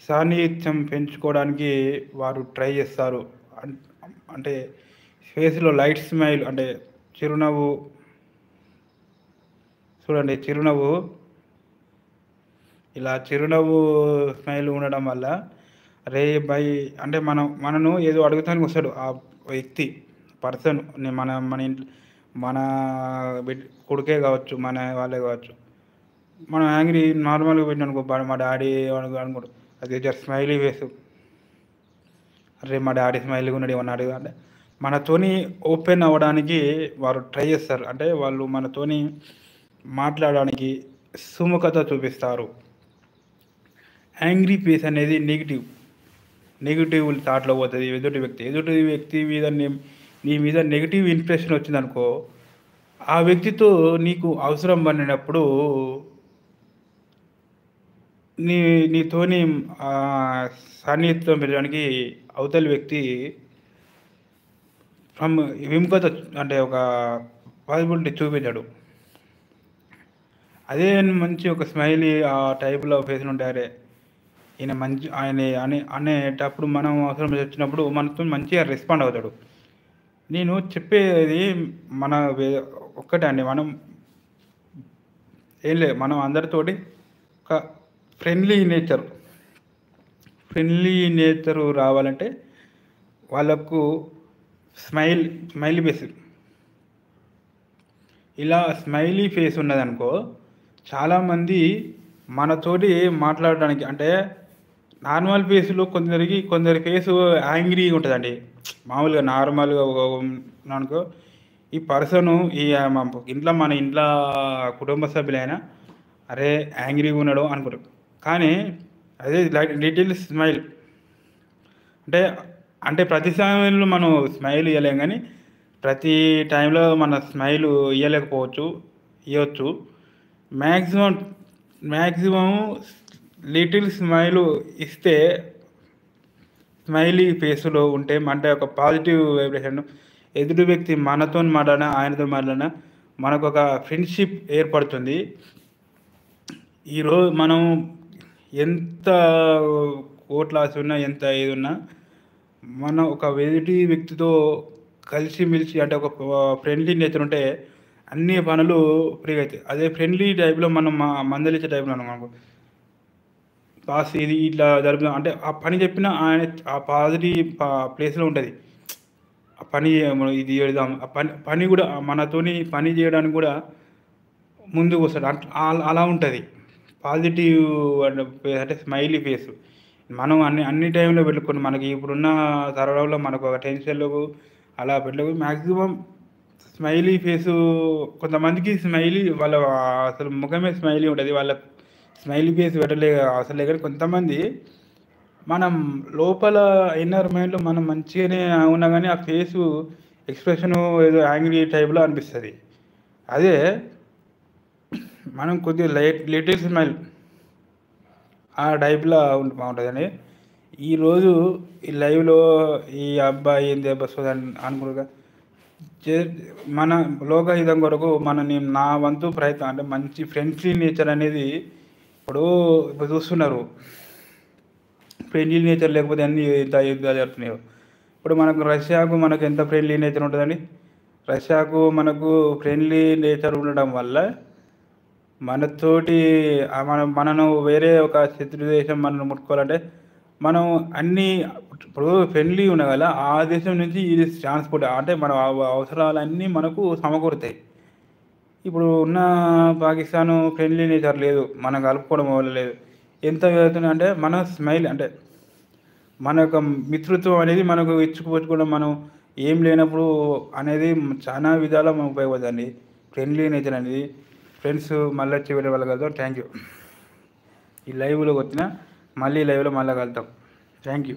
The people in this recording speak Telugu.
సాన్నిహిత్యం పెంచుకోవడానికి వారు ట్రై చేస్తారు. అన్ అంటే ఫేస్‌లో లైట్ స్మైల్ అంటే చిరునవ్వు చూడండి చిరునవ్వు ఇలా చిరునవ్వు స్మైల్ ఉండడం వల్ల అరే బై అంటే మనను ఏదో అడుగుతానికి వస్తాడు ఆ వ్యక్తి పర్సన్ మన మన ఇంట్లో మన కొడుకే కావచ్చు మన వాళ్ళే కావచ్చు. మనం యాంగ్రీ నార్మల్గా పెట్టిననుకో మా డాడీ అనుకోడు అది జస్ట్ స్మైలీ ఫేస్. అరే మా డాడీ స్మైల్గా ఉన్నాడు ఏమన్నా అడుగు అంటే మనతోని ఓపెన్ అవ్వడానికి వారు ట్రై చేస్తారు. అంటే వాళ్ళు మనతోని మాట్లాడడానికి సుముఖత చూపిస్తారు. యాంగ్రీ ఫేస్ అనేది నెగిటివ్ థాట్‌లో పోతది ఎదుటి వ్యక్తి మీద నీ మీద నెగెటివ్ ఇంప్రెషన్ వచ్చిందనుకో, ఆ వ్యక్తితో నీకు అవసరం పడినప్పుడు నీ నీతోని సాన్నిహిత్యం పెరగడానికి అవతలి వ్యక్తి ఫ్రమ్ విముఖత అంటే ఒక పాజిబిలిటీ చూపించడు. అదే మంచి ఒక స్మైలీ ఆ టైప్‌లో ఫేస్‌లు ఉంటే అరే! ఈయన మంచి అనేటప్పుడు మనం అవసరం వచ్చినప్పుడు మనతో మంచిగా రెస్పాండ్ అవుతాడు. నేను చెప్పేది మన ఒక్కటే అండి. ఏం లేదు మనం అందరితోటి ఒక ఫ్రెండ్లీ నేచరు రావాలంటే వాళ్ళకు స్మైలీ ఫేస్ ఇలా స్మైలీ ఫేస్ ఉన్నదనుకో చాలామంది మనతోటి మాట్లాడడానికి అంటే నార్మల్ ఫేస్‌లో కొందరి ఫేసు యాంగ్రీగా ఉంటదండి. మామూలుగా నార్మల్‌గా అనుకో ఈ పర్సను మన ఇంట్లో కుటుంబ సభ్యులైనా అరే! యాంగ్రీగా ఉన్నాడు అనుకుంటారు. కానీ అదే లిటిల్ స్మైల్ అంటే అంటే ప్రతి సమయంలో మనం స్మైల్ ఇయ్యలేం గానీ, ప్రతి టైంలో మన స్మైలు ఇయ్యలేకపోవచ్చు. ఇయ్యొచ్చు. మ్యాక్సిమం లిటిల్ స్మైలు ఇస్తే స్మైలీ ఫేస్‌లో ఉంటే అంటే ఒక పాజిటివ్ వైబ్రేషన్ ఎదుటి వ్యక్తి మనతోని మాట్లాడినా, ఆయనతో మాట్లాడినా మనకొక ఫ్రెండ్‌షిప్ ఏర్పడుతుంది. ఈరోజు మనం ఎంత కోట్ల ఆస్తి ఉన్నా, ఎంత ఏదున్నా మనం ఒక ఎదుటి వ్యక్తితో కలిసిమెలిసి అంటే ఒక ఫ్రెండ్లీ నేచర్ ఉంటే అన్ని పనులు ఫ్రీగా అయితాయి. అదే ఫ్రెండ్లీ టైప్‌లో మనం మందలించే టైప్‌లో ఉన్నామనుకో బాస్ ఇది ఇట్లా జరుపుదాం అంటే ఆ పని చెప్పినా ఆయన ఆ పాజిటివ్ ప్లేస్‌లో ఉంటది. ఆ పని మనం ఇది చేద్దాం. ఆ పని కూడా మనతోని పని చేయడానికి కూడా ముందుకొస్తాడు. అలా ఉంటది. పాజిటివ్ అంటే స్మైలీ ఫేస్. మనం అన్ని టైంలో పెట్టుకొని మనకి ఇప్పుడున్న తరుణంలో మనకు ఒక టెన్షన్‌లు అలా పెట్టకు మాక్సిమం స్మైలీ ఫేసు కొంతమందికి స్మైలీ వాళ్ళ అసలు ముఖమే స్మైలీ ఉంటది. వాళ్ళకు స్మైలీ ఫేస్ పెట్టలే అవసరం లేదు. కానీ కొంతమంది మనం లోపల ఇన్నర్ మైండ్‌లో మనం మంచిగానే ఉన్నా గానీ ఆ ఫేసు ఎక్స్‌ప్రెషను ఏదో యాంగ్రీ టైప్‌లో అనిపిస్తది. అదే మనం కొద్దిగా లిటిల్ స్మైల్ ఆ టైప్‌లో ఉంటే బావుంటదండి. ఈరోజు ఈ లైవ్‌లో ఈ అబ్బాయి ఏంది అబ్బా సోదని అనుకున్నారుగా చే మన లోకహితం కొరకు నా వంతు ప్రయత్నం అంటే మంచి ఫ్రెండ్లీ నేచర్ అనేది ఇప్పుడు చూస్తున్నారు. ఫ్రెండ్లీ నేచర్ లేకపోతే అన్నీ ఎంత యుద్ధాలు జరుగుతున్నాయో. ఇప్పుడు రష్యాకు మనకు ఎంత ఫ్రెండ్లీ నేచర్ ఉంటదండి. రష్యాకు మనకు ఫ్రెండ్లీ నేచర్ ఉండడం వల్ల మనతోటి మనను వేరే ఒక శత్రు దేశం మనల్ని ముట్టుకోవాలంటే మనం అన్నీ ఇప్పుడు ఫ్రెండ్లీ ఉన్నా కదా ఆ దేశం నుంచి ఇది ట్రాన్స్‌పోర్ట్ అంటే మన అవసరాలన్నీ మనకు సమకూరుతాయి. ఇప్పుడు ఉన్న పాకిస్తాను ఫ్రెండ్లీ నేచర్ లేదు. మనం కలుపుకోవడం వల్ల లేదు. ఎంత వెళ్తున్నాయంటే మన స్మైల్ అంటే మన యొక్క మిత్రుత్వం అనేది మనకు ఇచ్చుకుపుచ్చుకోవడం మనం ఏం లేనప్పుడు అనేది చాలా విధాలా మనకు ఉపయోగపడుతుందండి. ఫ్రెండ్లీ నేచర్ అనేది. ఫ్రెండ్స్ మళ్ళీ చివరి వాళ్ళ కలుద్దాం. Thank you. ఈ లైవ్‌లోకి వచ్చిన మళ్ళీ లైవ్‌లో మళ్ళా కలుద్దాం. Thank you.